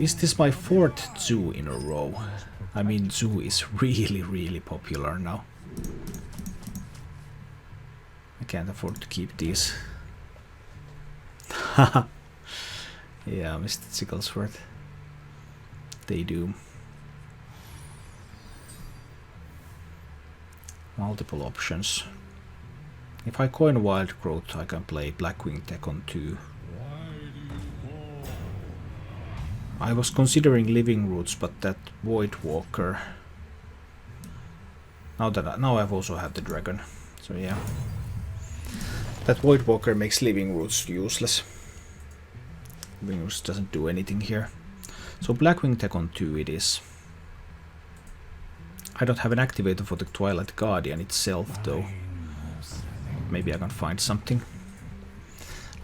is this my 4th zoo in a row? I mean, zoo is really popular now. I can't afford to keep these. Haha. Yeah, Mr. Sicklesworth. They do. Multiple options. If I coin Wild Growth, I can play Blackwing Tech on 2. I was considering Living Roots, but that Void Walker. Now I've also had the dragon, so yeah. That Void Walker makes Living Roots useless. Living Roots doesn't do anything here. So Blackwing Tech on 2 it is. I don't have an activator for the Twilight Guardian itself though. Maybe I can find something.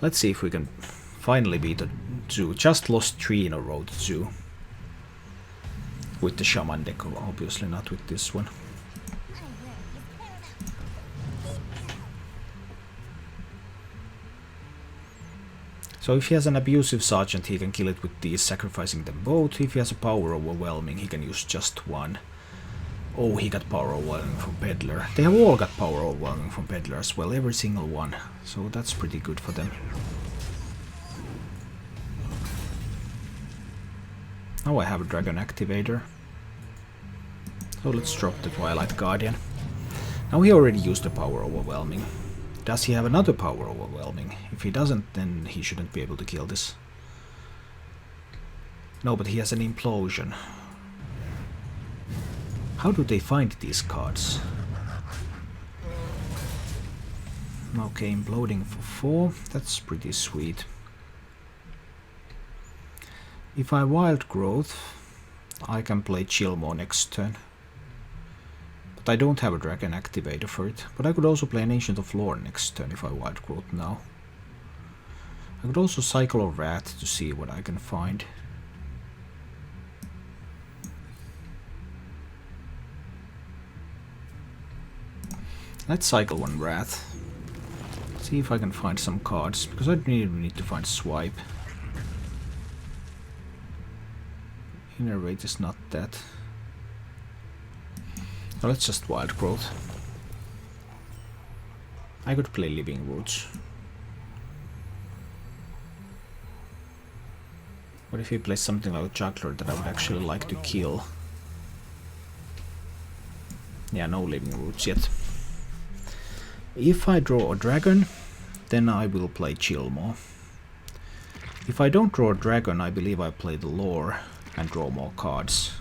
Let's see if we can finally beat the zoo. Just lost 3 in a row to zoo. With the Shaman deck, obviously not with this one. So if he has an abusive sergeant, he can kill it with these, sacrificing them both. If he has a power overwhelming, he can use just one. Oh, he got power overwhelming from Peddler. They have all got power overwhelming from Peddler as well, every single one. So that's pretty good for them. Now I have a Dragon Activator. So let's drop the Twilight Guardian. Now he already used the power overwhelming. Does he have another power overwhelming? If he doesn't, then he shouldn't be able to kill this. No, but he has an implosion. How do they find these cards? Okay, imploding for 4. That's pretty sweet. If I Wild Growth, I can play Chillmaw next turn. But I don't have a Dragon Activator for it. But I could also play an Ancient of Lore next turn if I Wild Growth now. I could also cycle a Rat to see what I can find. Let's cycle one Wrath. See if I can find some cards, because I really need to find Swipe. Innervate is not that. Now let's just Wild Growth. I could play Living Roots. What if he plays something like a Juggler that I would actually like to kill? Yeah, no Living Roots yet. If I draw a dragon, then I will play Chillmaw. If I don't draw a dragon, I believe I play the lore and draw more cards.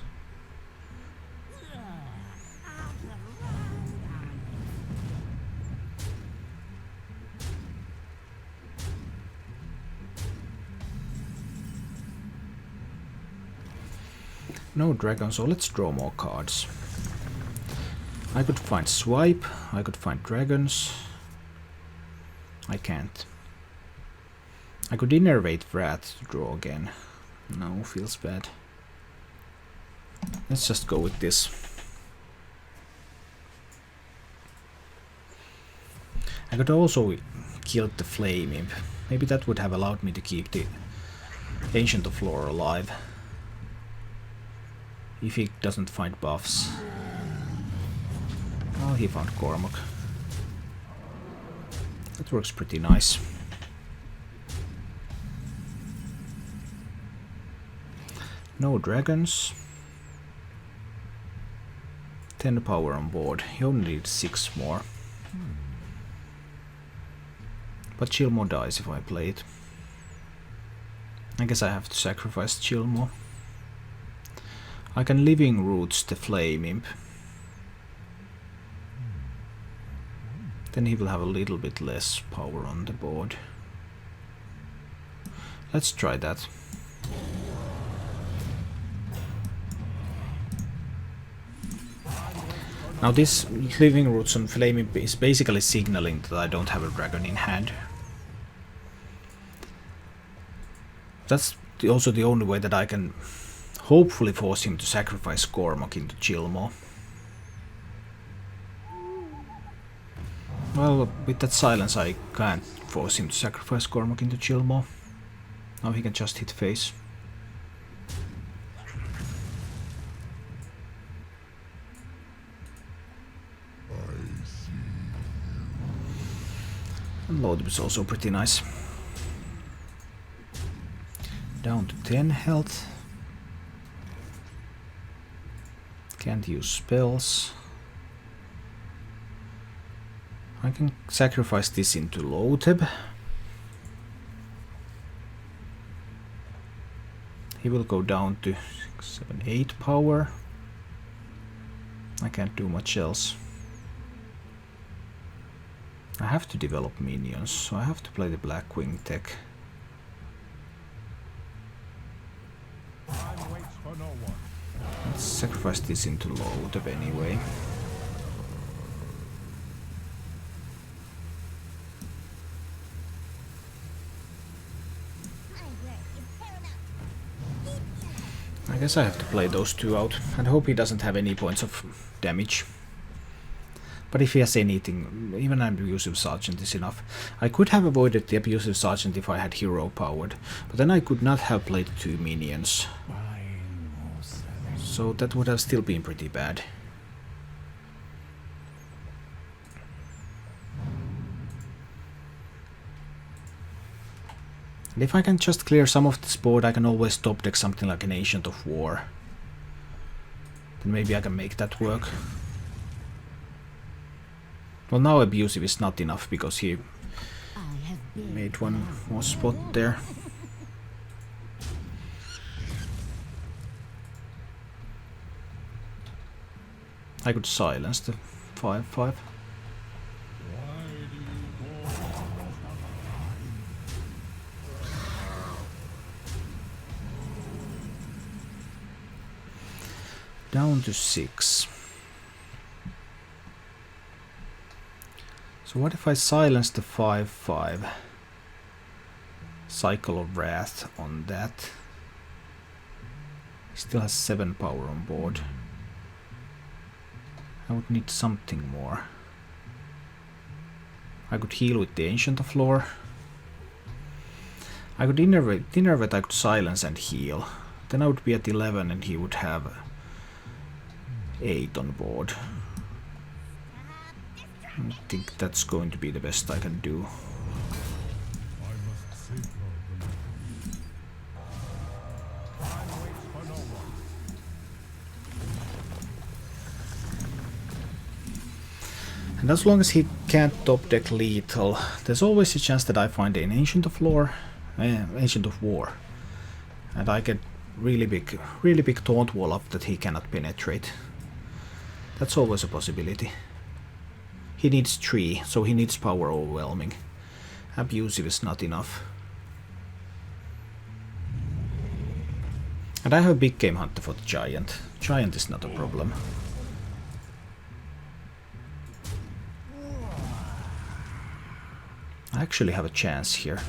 No dragon, so let's draw more cards. I could find Swipe, I could find dragons. I can't. I could Innervate Wrath to draw again. No, feels bad. Let's just go with this. I could also kill the Flame Imp. Maybe that would have allowed me to keep the Ancient of Lore alive. If he doesn't find buffs. Oh, he found Cormac. That works pretty nice. No dragons. 10 power on board. He only needs 6 more. But Chillmaw dies if I play it. I guess I have to sacrifice Chillmaw. I can Living Roots the Flame Imp. Then he will have a little bit less power on the board. Let's try that. Now this Living Roots on Flame Imp is basically signaling that I don't have a dragon in hand. That's also the only way that I can hopefully force him to sacrifice Cormac into Chillmaw. Well, with that silence I can't force him to sacrifice Cormac into Chillmaw. Now he can just hit face. And load is also pretty nice. Down to 10 health. Can't use spells. I can sacrifice this into Loatheb. He will go down to 6, 7, 8 power. I can't do much else. I have to develop minions, so I have to play the Blackwing tech. Let's sacrifice this into Loatheb anyway. I guess I have to play those two out and hope he doesn't have any points of damage. But if he has anything, even an abusive sergeant is enough. I could have avoided the abusive sergeant if I had hero powered, but then I could not have played 2 minions. So that would have still been pretty bad. And if I can just clear some of this board, I can always top deck something like an Ancient of War. Then maybe I can make that work. Well, now abusive is not enough because he made one more spot there. I could silence the 5/5. Down to 6. So what if I silence the 5/5? Cycle of Wrath on that. Still has 7 power on board. I would need something more. I could heal with the Ancient of Lore. I could Innervate, I could silence and heal. Then I would be at 11 and he would have 8 on board. I think that's going to be the best I can do. And as long as he can't top deck lethal, there's always a chance that I find an Ancient of War, and I get really big taunt wall up that he cannot penetrate. That's always a possibility. He needs 3, so he needs power overwhelming. Abusive is not enough. And I have a big game hunter for the Giant. Giant is not a problem. I actually have a chance here.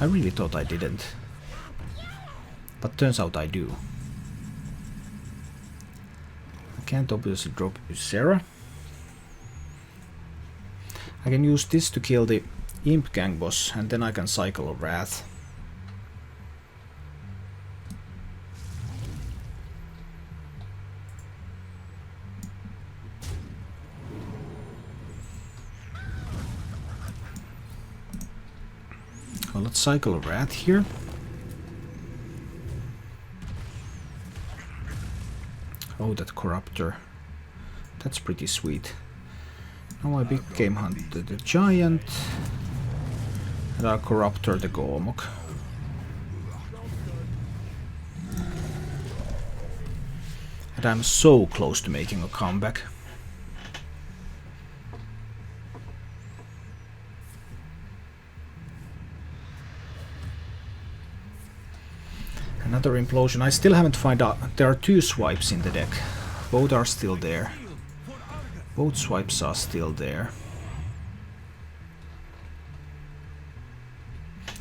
I really thought I didn't. But turns out I do. I can't obviously drop Ysera. I can use this to kill the Imp Gang boss, and then I can cycle of Wrath. Well, let's cycle of Wrath here. Oh, that Corruptor. That's pretty sweet. Now I big game hunted the Giant. And I'll Corruptor the Gormok. And I'm so close to making a comeback. Another implosion. I still haven't found out. There are 2 swipes in the deck. Both are still there. Both swipes are still there.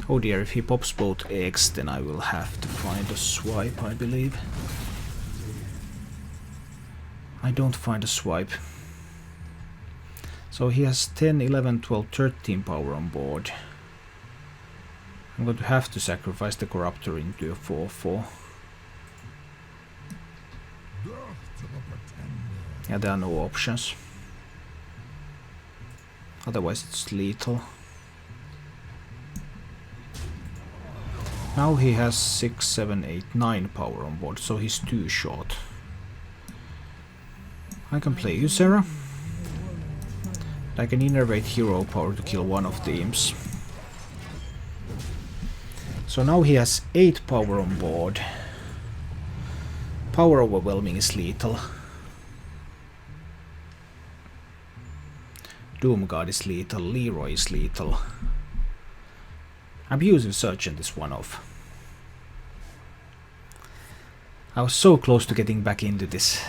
Oh dear, if he pops both eggs, then I will have to find a swipe, I believe. I don't find a swipe. So he has 10, 11, 12, 13 power on board. I'm going to have to sacrifice the Corruptor into a 4/4. Yeah, there are no options. Otherwise it's lethal. Now he has 6, 7, 8, 9 power on board, so he's too short. I can play Ersee. I can innervate hero power to kill one of the imps. So now he has 8 power on board. Power overwhelming is lethal. Doomguard is lethal, Leroy is lethal. Abusive Sergeant is one off. I was so close to getting back into this.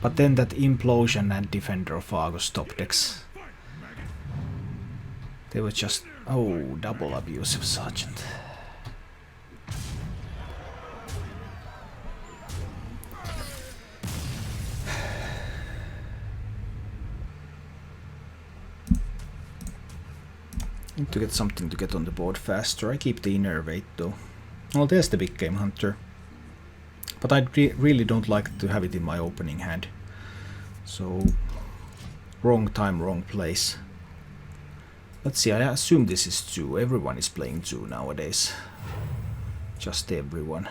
But then that Implosion and Defender of Argus top decks. They were just... oh, double Abusive Sergeant. Need to get something to get on the board faster. I keep the Innervate though. Well, there's the Big Game Hunter. But I really don't like to have it in my opening hand. So, wrong time, wrong place. Let's see, I assume this is Zoo. Everyone is playing Zoo nowadays. Just everyone.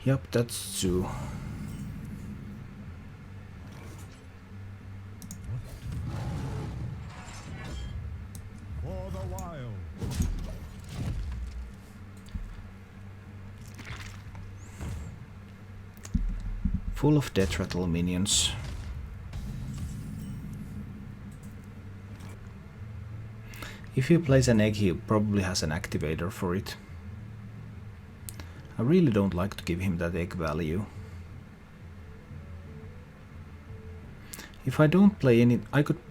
Yep, that's Zoo. Full of death rattle minions. If he plays an egg, he probably has an activator for it. I really don't like to give him that egg value. If I don't play any,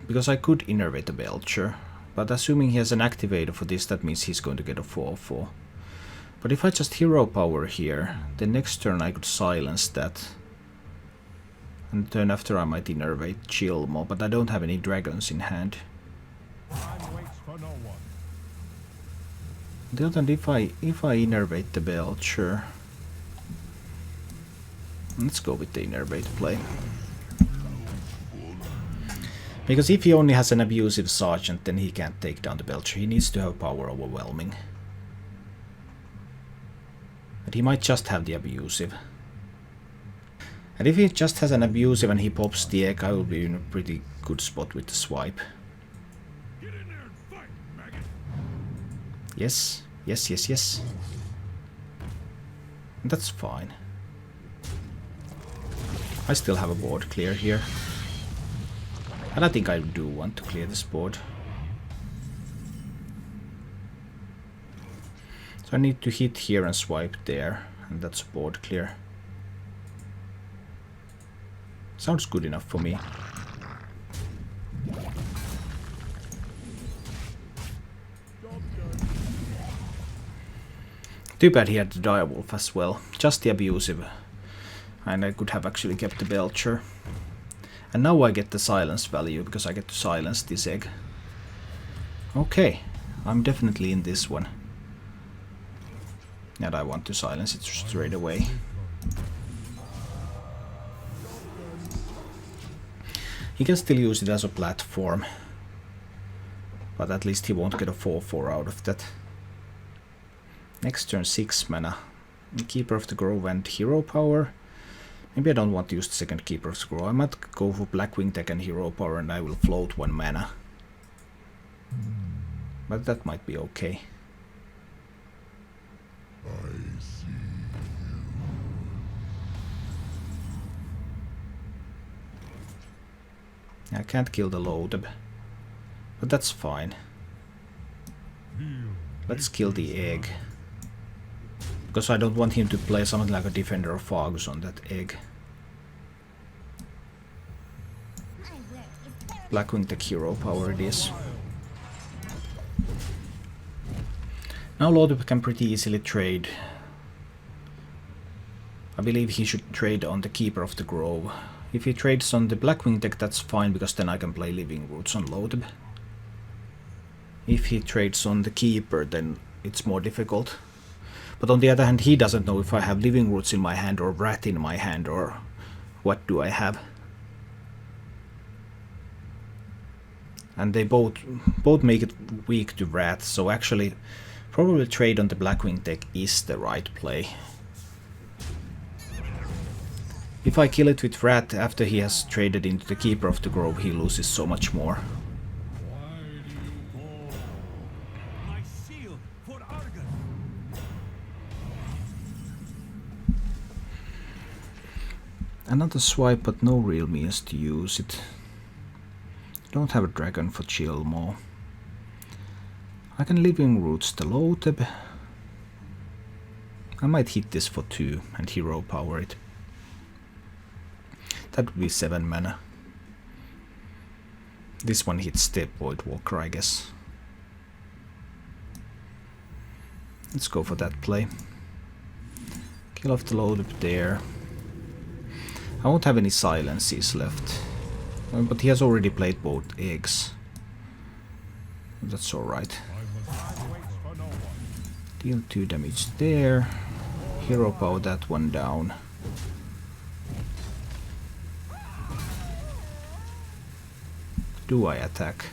because I could innervate a Belcher, but assuming he has an activator for this, that means he's going to get a 4/4. But if I just hero power here, the next turn I could silence that. And the turn after I might innervate Chilmo, but I don't have any dragons in hand. On the other hand, if I innervate the Belcher, let's go with the innervate play. Because if he only has an abusive Sergeant, then he can't take down the Belcher. He needs to have power overwhelming. But he might just have the abusive. And if he just has an abusive and he pops the egg, I will be in a pretty good spot with the swipe. Get in there and fight, maggot. Yes, yes, yes, yes. That's fine. I still have a board clear here. And I think I do want to clear this board. So I need to hit here and swipe there, and that's board clear. Sounds good enough for me. Too bad he had the Direwolf as well. Just the abusive. And I could have actually kept the Belcher. And now I get the silence value, because I get to silence this egg. Okay, I'm definitely in this one. And I want to silence it straight away. He can still use it as a platform, but at least he won't get a 4/4 out of that. Next turn 6 mana. Keeper of the Grove and hero power. Maybe I don't want to use the second Keeper of the Grove. I might go for Blackwing Tech and hero power and I will float 1 mana. But that might be okay. I can't kill the Loatheb, but that's fine. Let's kill the egg. Because I don't want him to play something like a Defender of Argus on that egg. Blackwing Tech hero power it is. Now Loatheb can pretty easily trade. I believe he should trade on the Keeper of the Grove. If he trades on the Blackwing Tech, that's fine, because then I can play Living Roots on Loatheb. If he trades on the Keeper, then it's more difficult. But on the other hand, he doesn't know if I have Living Roots in my hand or Wrath in my hand, or what do I have. And they both make it weak to Wrath, so actually probably trade on the Blackwing deck is the right play. If I kill it with Wrath after he has traded into the Keeper of the Grove, he loses so much more. Another swipe, but no real means to use it. Don't have a dragon for Chilmo. I can Living Roots the Loatheb. I might hit this for 2 and hero power it. That would be 7 mana. This one hits the Voidwalker, I guess. Let's go for that play. Kill off the Loatheb there. I won't have any silences left. But he has already played both eggs. That's alright. Deal 2 damage there. Hero power that one down. Do I attack?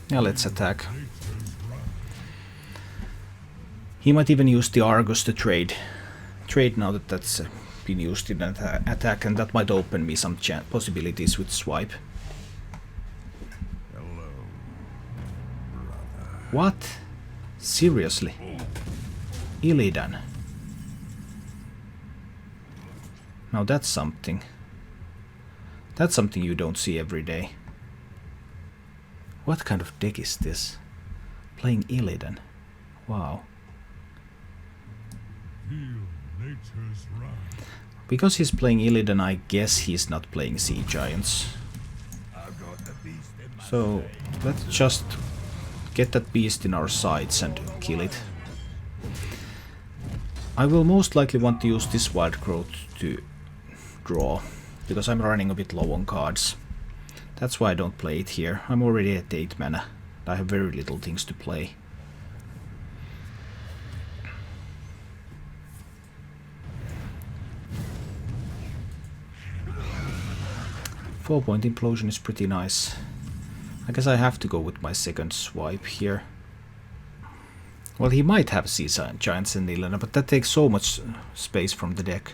Yeah, let's attack. He might even use the Argus to trade now that that's been used in an attack, and that might open me some possibilities with swipe. Hello, brother. What? Seriously? Illidan. Now that's something. That's something you don't see every day. What kind of deck is this? Playing Illidan. Wow. Because he's playing Illidan, I guess he's not playing Sea Giants. So let's just get that beast in our sights and kill it. I will most likely want to use this Wild Growth to draw, because I'm running a bit low on cards. That's why I don't play it here. I'm already at 8 mana. I have very little things to play. Four-point implosion is pretty nice. I guess I have to go with my second swipe here. Well, he might have Sea Giants and Illidan, but that takes so much space from the deck.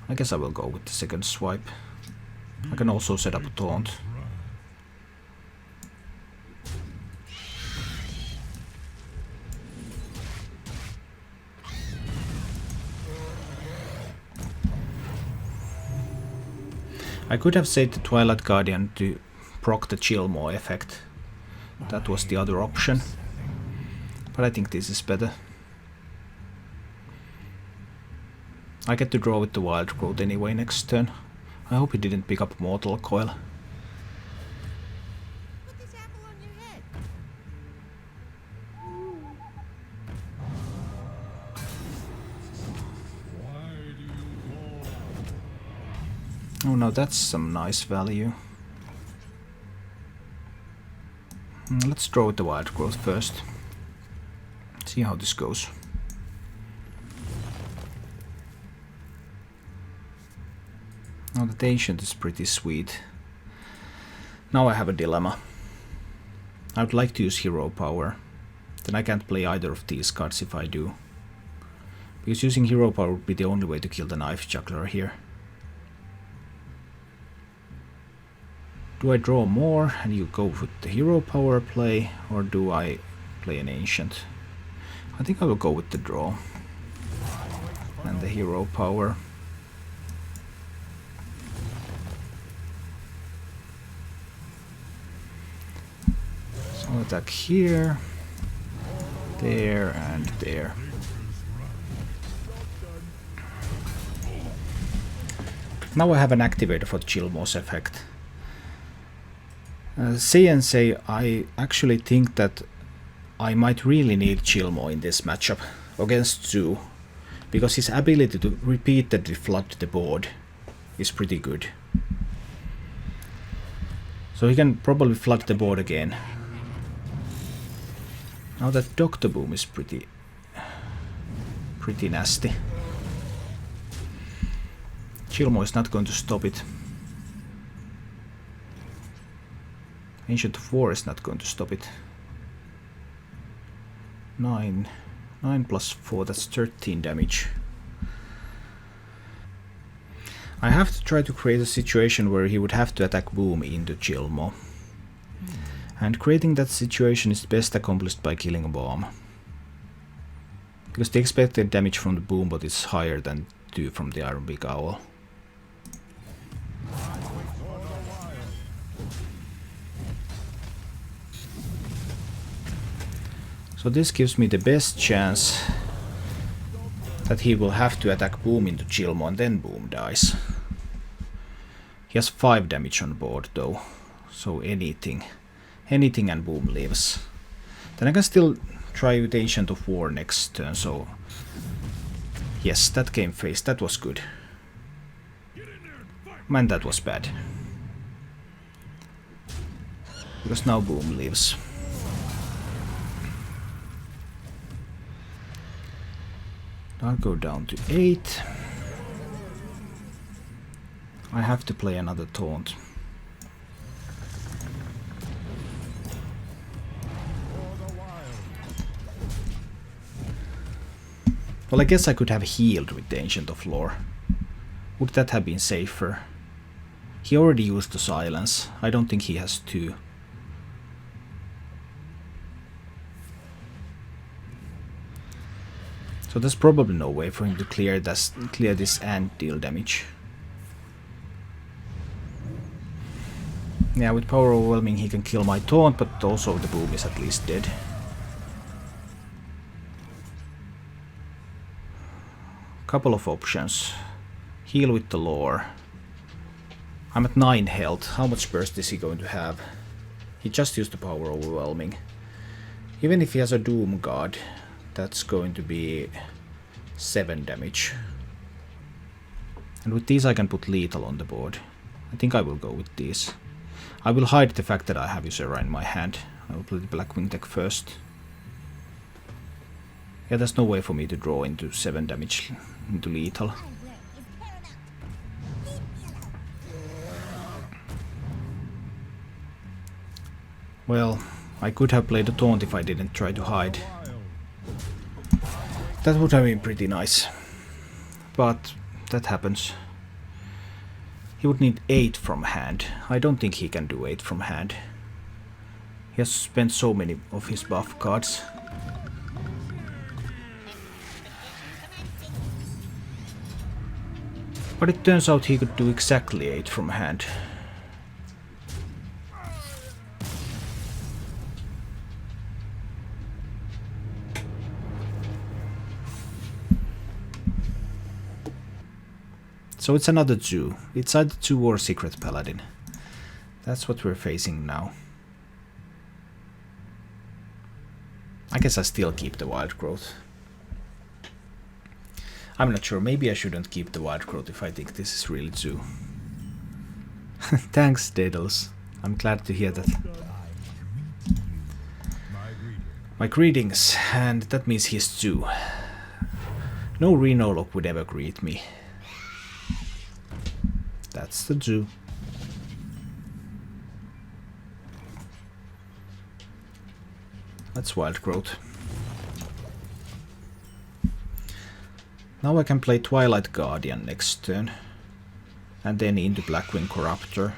I guess I will go with the second swipe. I can also set up a taunt. I could have saved the Twilight Guardian to proc the Chilmo effect. That was the other option. But I think this is better. I get to draw with the Wild Growth anyway next turn. I hope he didn't pick up Mortal Coil. Put this apple on your head. Oh no, that's some nice value. Let's draw with the Wild Growth first. See how this goes. Now that Ancient is pretty sweet. Now I have a dilemma. I would like to use Hero Power. Then I can't play either of these cards if I do. Because using Hero Power would be the only way to kill the Knife Juggler here. Do I draw more and you go with the Hero Power play, or do I play an Ancient? I think I will go with the draw and the Hero Power. So I'll attack here, there and there. Now I have an activator for Chilmo's effect. Say, I actually think that I might really need Chilmo in this matchup against Zoo, because his ability to repeatedly flood the board is pretty good. So he can probably flood the board again. Now that Doctor Boom is pretty nasty. Chilmo is not going to stop it. Ancient of War is not going to stop it. 9. 9 plus 4, that's 13 damage. I have to try to create a situation where he would have to attack Boom into Chilmo. And creating that situation is best accomplished by killing a bomb. Because the expected damage from the Boombot is higher than 2 from the Iron Big Owl. So this gives me the best chance that he will have to attack Boom into Chilmo and then Boom dies. He has 5 damage on board though, so anything and Boom lives. Then I can still try with Ancient of War next turn, so yes, that game phase, that was good. Man, that was bad. Because now Boom lives. I'll go down to 8. I have to play another taunt. Well, I guess I could have healed with the Ancient of Lore. Would that have been safer? He already used the silence. I don't think he has 2. So there's probably no way for him to clear this and deal damage. Yeah, with Power Overwhelming he can kill my taunt, but also the Boom is at least dead. Couple of options. Heal with the Lore. I'm at 9 health. How much burst is he going to have? He just used the Power Overwhelming. Even if he has a Doom God, that's going to be 7 damage. And with these I can put lethal on the board. I think I will go with these. I will hide the fact that I have Ysera in my hand. I will play the Blackwing deck first. Yeah, there's no way for me to draw into 7 damage into lethal. Well, I could have played a taunt if I didn't try to hide. That would have been pretty nice. But that happens. He would need 8 from hand. I don't think he can do 8 from hand. He has spent so many of his buff cards. But it turns out he could do exactly 8 from hand. So it's another Zoo. It's either Zoo or Secret Paladin. That's what we're facing now. I guess I still keep the Wild Growth. I'm not sure, maybe I shouldn't keep the Wild Growth if I think this is really Zoo. Thanks, Daedalus. I'm glad to hear that. My greetings, and that means he's Zoo. No Rhinolock would ever greet me. That's the Zoo. That's Wild Growth. Now I can play Twilight Guardian next turn. And then into Blackwing Corruptor.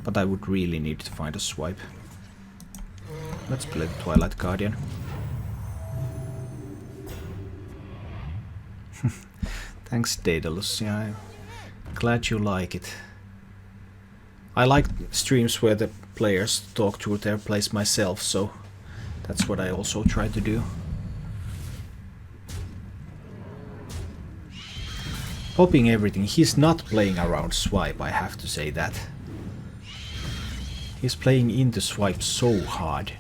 But I would really need to find a swipe. Let's play the Twilight Guardian. Thanks, Daedalus. Yeah, I'm glad you like it. I like streams where the players talk through their plays myself, so that's what I also try to do. Popping everything. He's not playing around swipe, I have to say that. He's playing into swipe so hard.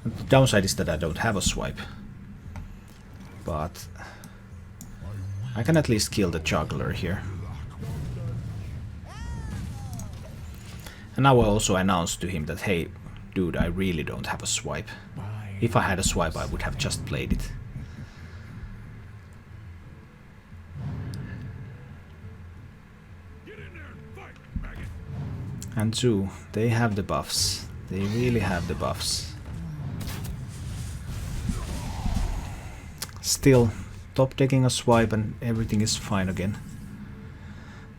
The downside is that I don't have a swipe. But I can at least kill the juggler here. And now I also announced to him that, hey, dude, I really don't have a swipe. If I had a swipe, I would have just played it. And Zoo, they have the buffs. They really have the buffs. Still, top decking a swipe and everything is fine again.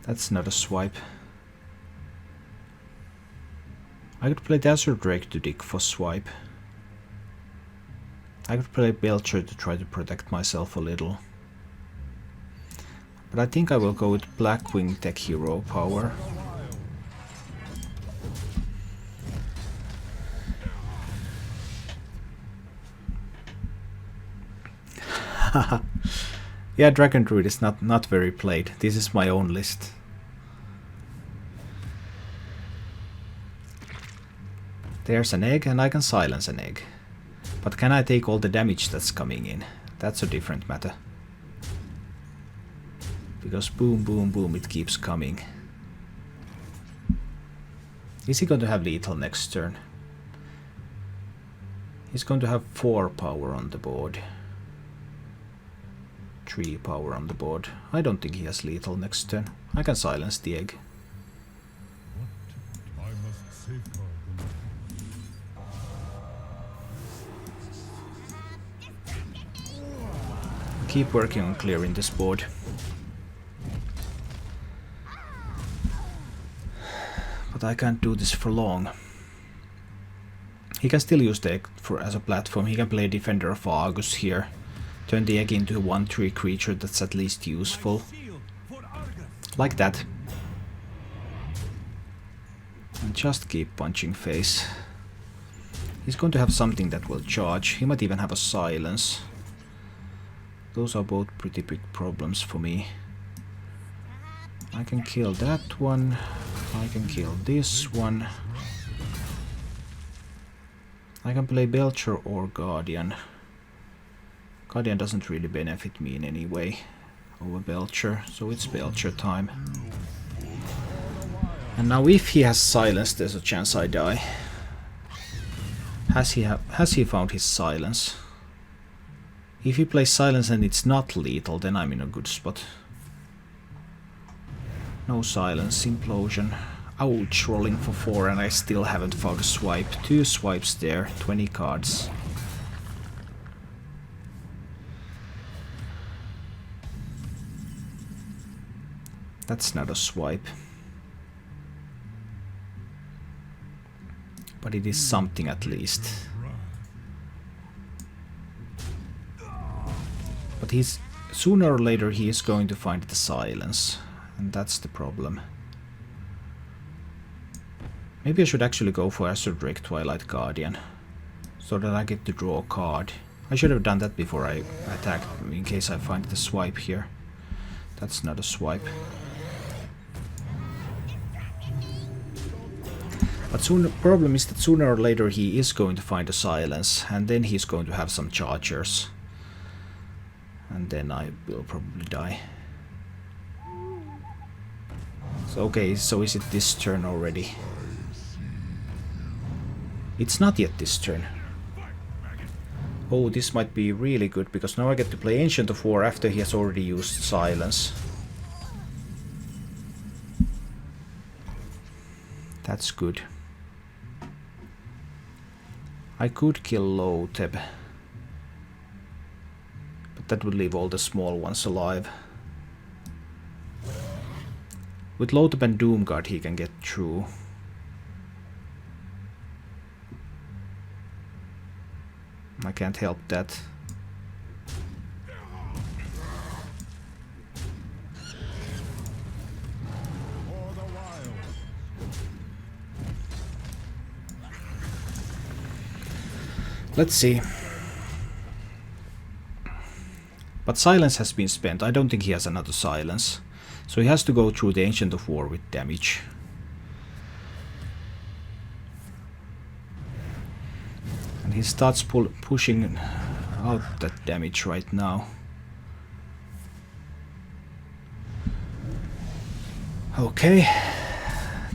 That's not a swipe. I could play Desert Drake to dig for swipe. I could play Belcher to try to protect myself a little. But I think I will go with Blackwing Tech Hero power. Yeah, Dragon Druid is not very played. This is my own list. There's an egg and I can silence an egg. But can I take all the damage that's coming in? That's a different matter. Because boom, boom, boom, it keeps coming. Is he going to have lethal next turn? He's going to have 4 power on the board. 3 power on the board. I don't think he has lethal next turn. I can silence the egg. I must safeguard them. Keep working on clearing this board. But I can't do this for long. He can still use the egg as a platform. He can play Defender of Argus here. Turn the egg into a 1/3 creature that's at least useful. Like that. And just keep punching face. He's going to have something that will charge. He might even have a silence. Those are both pretty big problems for me. I can kill that one. I can kill this one. I can play Belcher or Guardian. Guardian doesn't really benefit me in any way over Belcher, so it's Belcher time. And now if he has silence, there's a chance I die. Has he found his silence? If he plays silence and it's not lethal, then I'm in a good spot. No silence, implosion. Ouch, rolling for 4 and I still haven't found a swipe. 2 swipes there, 20 cards. That's not a swipe. But it is something at least. But sooner or later he is going to find the silence. And that's the problem. Maybe I should actually go for Desert Drake Twilight Guardian. So that I get to draw a card. I should have done that before I attacked, in case I find the swipe here. That's not a swipe. But problem is that sooner or later he is going to find a silence, and then he's going to have some chargers. And then I will probably die. So okay, so is it this turn already? It's not yet this turn. Oh, this might be really good, because now I get to play Ancient of War after he has already used silence. That's good. I could kill Loteb, but that would leave all the small ones alive. With Loteb and Doomguard he can get through. I can't help that. Let's see. But silence has been spent. I don't think he has another silence. So he has to go through the Ancient of War with damage. And he starts pushing out that damage right now. Okay.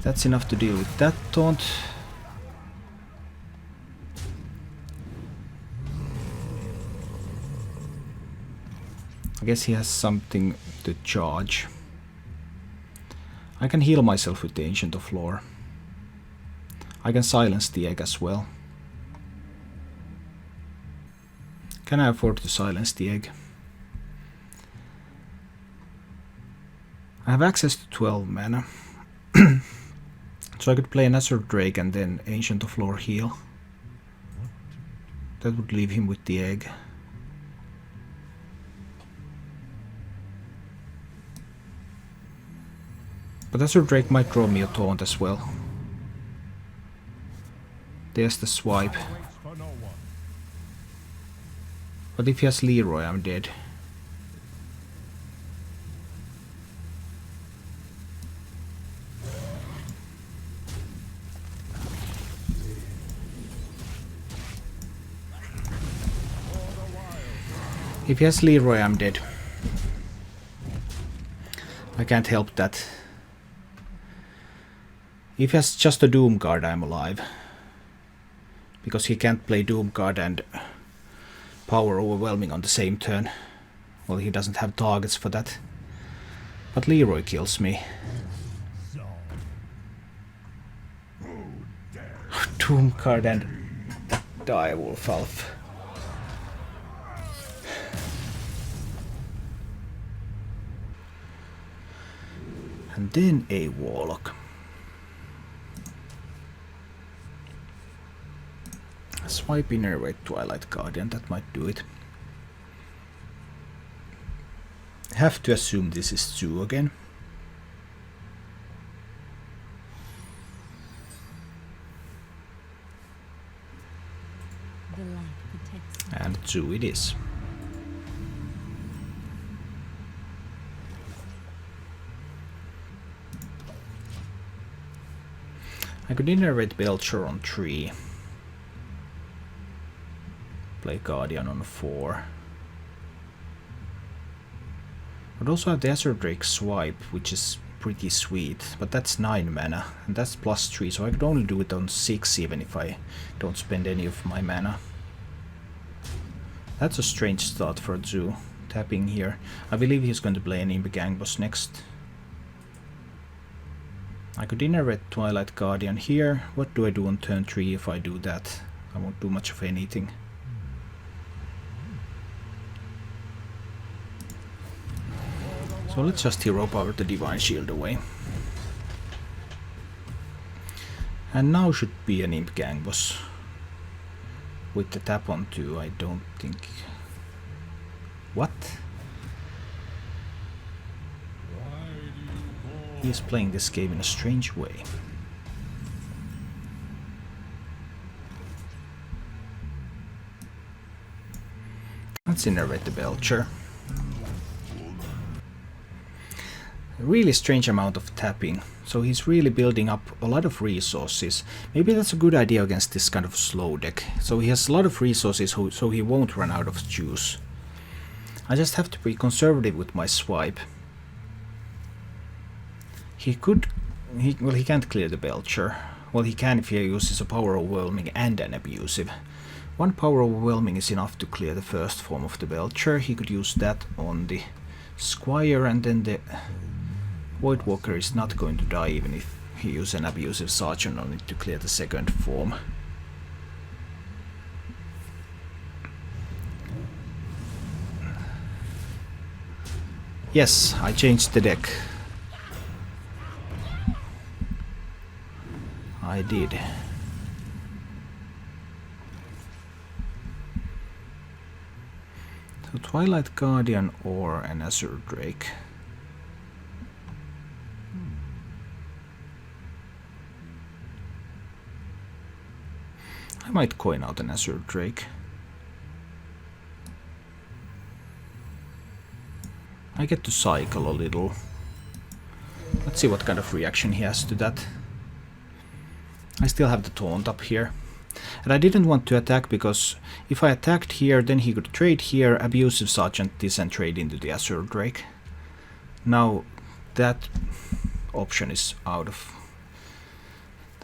That's enough to deal with that taunt. I guess he has something to charge. I can heal myself with the Ancient of Lore. I can silence the egg as well. Can I afford to silence the egg? I have access to 12 mana. So I could play an Azure Drake and then Ancient of Lore heal. That would leave him with the egg. But Azure Drake might draw me a taunt as well. There's the swipe. Waits for no one. But if he has Leroy, I'm dead. If he has Leroy, I'm dead. I can't help that. If he has just a Doom card, I'm alive. Because he can't play Doom card and Power Overwhelming on the same turn. Well, he doesn't have targets for that. But Leroy kills me. Doom card and Direwolf Elf. And then a Warlock. Swipe Innervate Twilight Guardian, that might do it. Have to assume this is Zoo again. The light protects me. And Zoo it is. I could Innervate Belcher on 3. Play Guardian on 4. But also have the Azure Drake Swipe, which is pretty sweet, but that's 9 mana, and that's +3, so I could only do it on 6 even if I don't spend any of my mana. That's a strange start for Zoo, tapping here. I believe he's going to play an Imp Gang Boss next. I could Innervate Twilight Guardian here. What do I do on turn 3 if I do that? I won't do much of anything. So let's just hero power the Divine Shield away. And now should be an Imp Gang Boss. With the tap on 2, I don't think... What? He's playing this game in a strange way. Let's Innervate the Belcher. A really strange amount of tapping, so he's really building up a lot of resources. Maybe that's a good idea against this kind of slow deck. So he has a lot of resources, so he won't run out of juice. I just have to be conservative with my swipe. He could... well, he can't clear the Belcher. Well, he can if he uses a Power Overwhelming and an Abusive. One Power Overwhelming is enough to clear the first form of the Belcher. He could use that on the Squire, and then the Voidwalker is not going to die even if he uses an Abusive Sergeant on it to clear the second form. Yes, I changed the deck. I did. So Twilight Guardian or an Azure Drake. I might coin out an Azure Drake. I get to cycle a little. Let's see what kind of reaction he has to that. I still have the taunt up here. And I didn't want to attack because if I attacked here, then he could trade here, Abusive Sergeant this, and trade into the Azure Drake. Now that option is out of...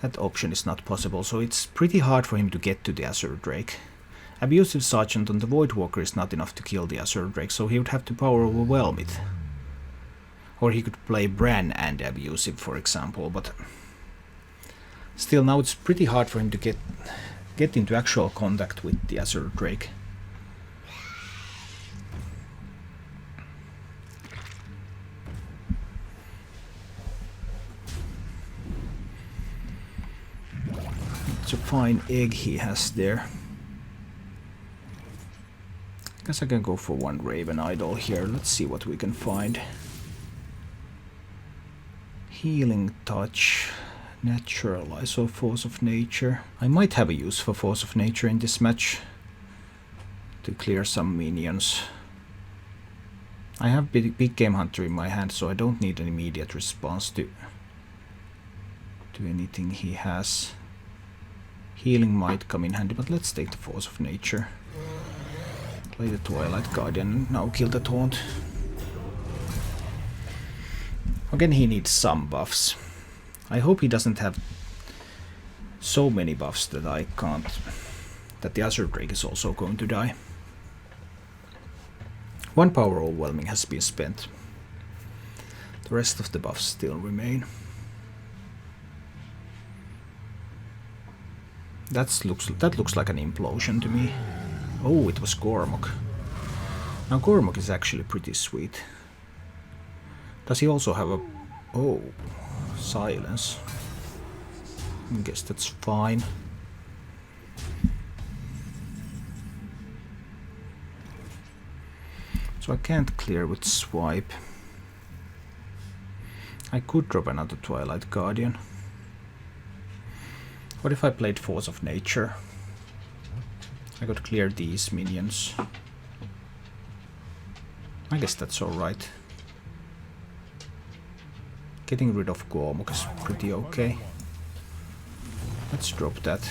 that option is not possible, so it's pretty hard for him to get to the Azure Drake. Abusive Sergeant on the Voidwalker is not enough to kill the Azure Drake, so he would have to Power Overwhelm it. Or he could play Bran and Abusive, for example, but Still, now it's pretty hard for him to get into actual contact with the Azure Drake. It's a fine egg he has there. Guess I can go for one Raven Idol here. Let's see what we can find. Healing Touch, Naturalize or Force of Nature. I might have a use for Force of Nature in this match to clear some minions. I have big Game Hunter in my hand, so I don't need an immediate response to anything he has. Healing might come in handy, but let's take the Force of Nature. Play the Twilight Guardian, now kill the Taunt. Again, he needs some buffs. I hope he doesn't have so many buffs that I can't... that the Azure Drake is also going to die. One power overwhelming has been spent. The rest of the buffs still remain. That looks like an implosion to me. Oh, it was Gormok. Now Gormok is actually pretty sweet. Does he also have a... oh, silence. I guess that's fine. So I can't clear with swipe. I could drop another Twilight Guardian. What if I played Force of Nature? I could clear these minions. I guess that's alright. Getting rid of Gormok is pretty okay. Let's drop that.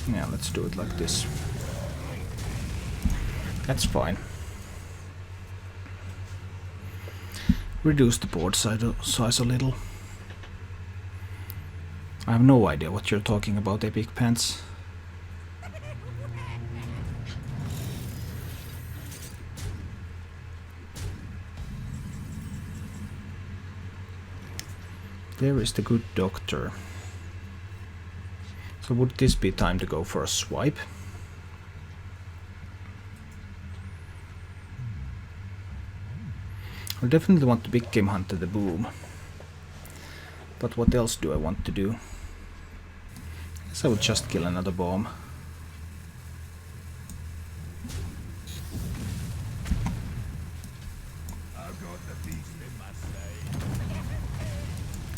Yeah, let's do it like this. That's fine. Reduce the board size a little. I have no idea what you're talking about, Epic Pants. There is the good doctor. So would this be time to go for a swipe? I definitely want to big game hunter the boom. But what else do I want to do? I guess I would just kill another bomb.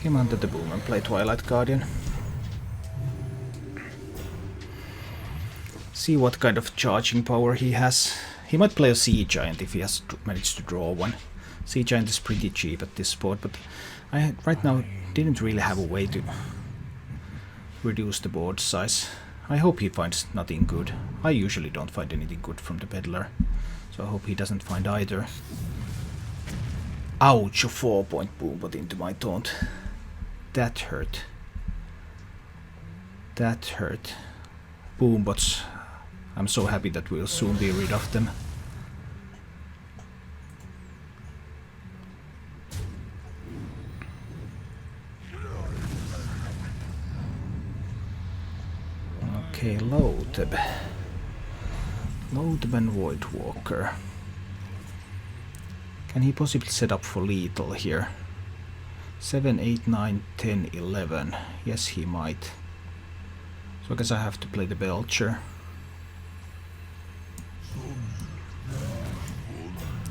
Game hunter the boom and play Twilight Guardian. See what kind of charging power he has. He might play a Sea Giant if he has managed to draw one. Sea Giant is pretty cheap at this spot, but I right now didn't really have a way to reduce the board size. I hope he finds nothing good. I usually don't find anything good from the peddler, so I hope he doesn't find either. Ouch, a 4-point boom but into my taunt. That hurt. That hurt. Boombots. I'm so happy that we'll soon be rid of them. Okay, Loatheb. Loatheb and Voidwalker. Can he possibly set up for lethal here? 7, 8, 9, 10, 11. Yes, he might. So I guess I have to play the Belcher.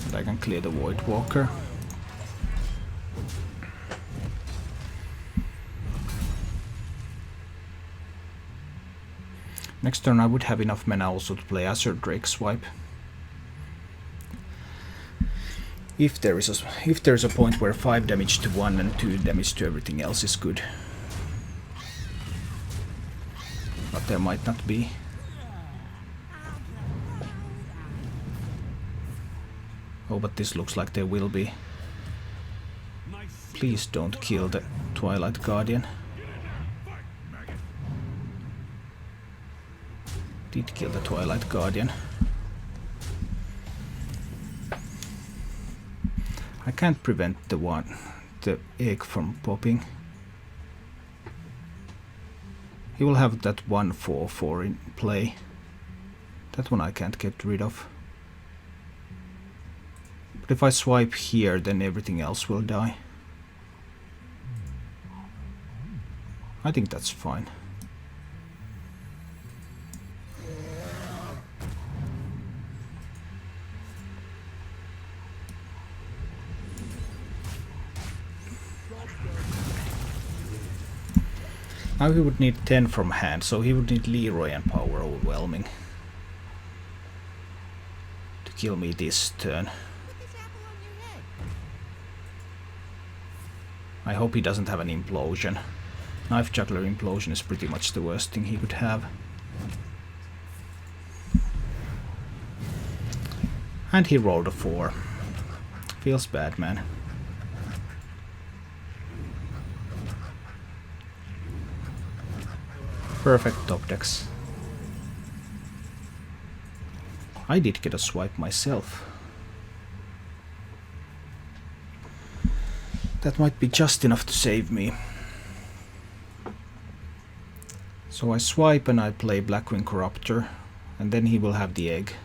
And I can clear the Voidwalker. Next turn I would have enough mana also to play Azure Drake Swipe. If there is a point where 5 damage to one and 2 damage to everything else is good. But there might not be. Oh, but this looks like there will be. Please don't kill the Twilight Guardian. Did kill the Twilight Guardian. I can't prevent the egg from popping. He will have that 1/4/4 in play. That one I can't get rid of. But if I swipe here, then everything else will die. I think that's fine. Now he would need 10 from hand, so he would need Leroy and Power Overwhelming to kill me this turn. Put this apple on your head. I hope he doesn't have an Implosion. Knife Juggler Implosion is pretty much the worst thing he could have. And he rolled a 4. Feels bad, man. Perfect top decks. I did get a swipe myself. That might be just enough to save me. So I swipe and I play Blackwing Corruptor, and then he will have the egg.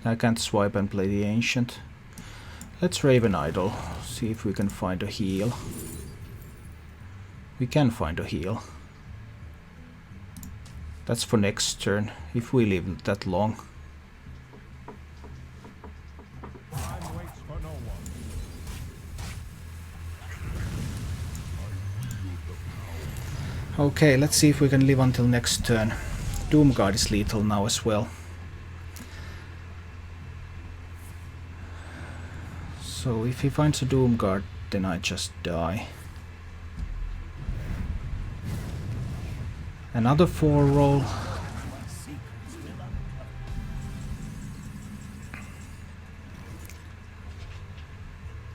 I can't swipe and play the Ancient. Let's Raven Idol, see if we can find a heal. We can find a heal. That's for next turn, if we live that long. Time waits for no one. Okay, let's see if we can live until next turn. Doomguard is lethal now as well. So if he finds a Doomguard, then I just die. Another 4 roll.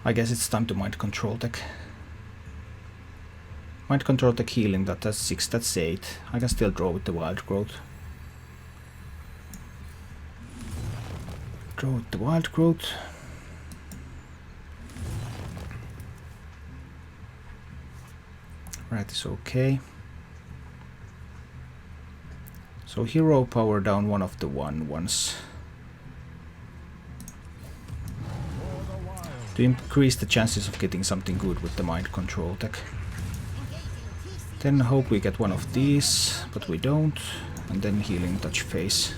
I guess it's time to Mind Control deck. Mind Control deck healing, that's 6, that's 8. I can still draw with the Wild Growth. Draw with the Wild Growth. Right, is okay. So hero power down one of the 1/1s. To increase the chances of getting something good with the Mind Control deck. Then hope we get one of these, but we don't. And then Healing Touch Phase.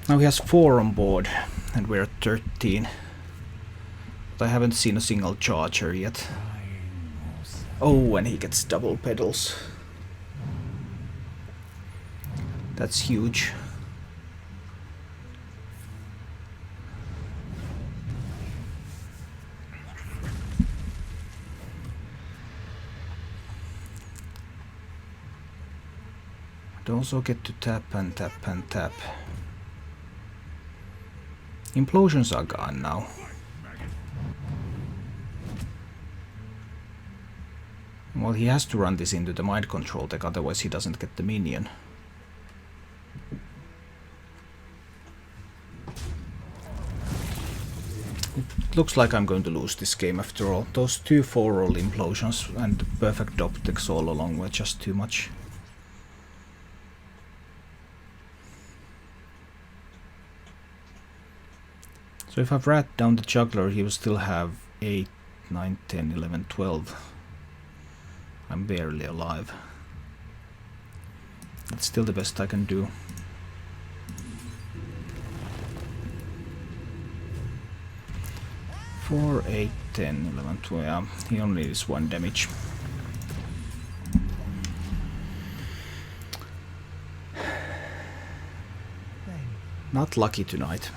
Now he has 4 on board, and we're at 13. But I haven't seen a single charger yet. Oh, and he gets double pedals. That's huge. I'd also get to tap and tap and tap. Implosions are gone now. Well, he has to run this into the Mind Control deck, otherwise he doesn't get the minion. It looks like I'm going to lose this game after all. Those 2 4-roll Implosions and the perfect optics all along were just too much. So if I've rat down the Juggler, he will still have 8, 9, 10, 11, 12. I'm barely alive. That's still the best I can do. Four, 8, 10, 11, 12. Yeah, he only needs 1 damage. Not lucky tonight.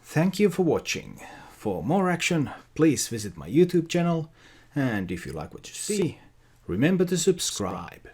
Thank you for watching. For more action, please visit my YouTube channel. And if you like what you see, remember to subscribe.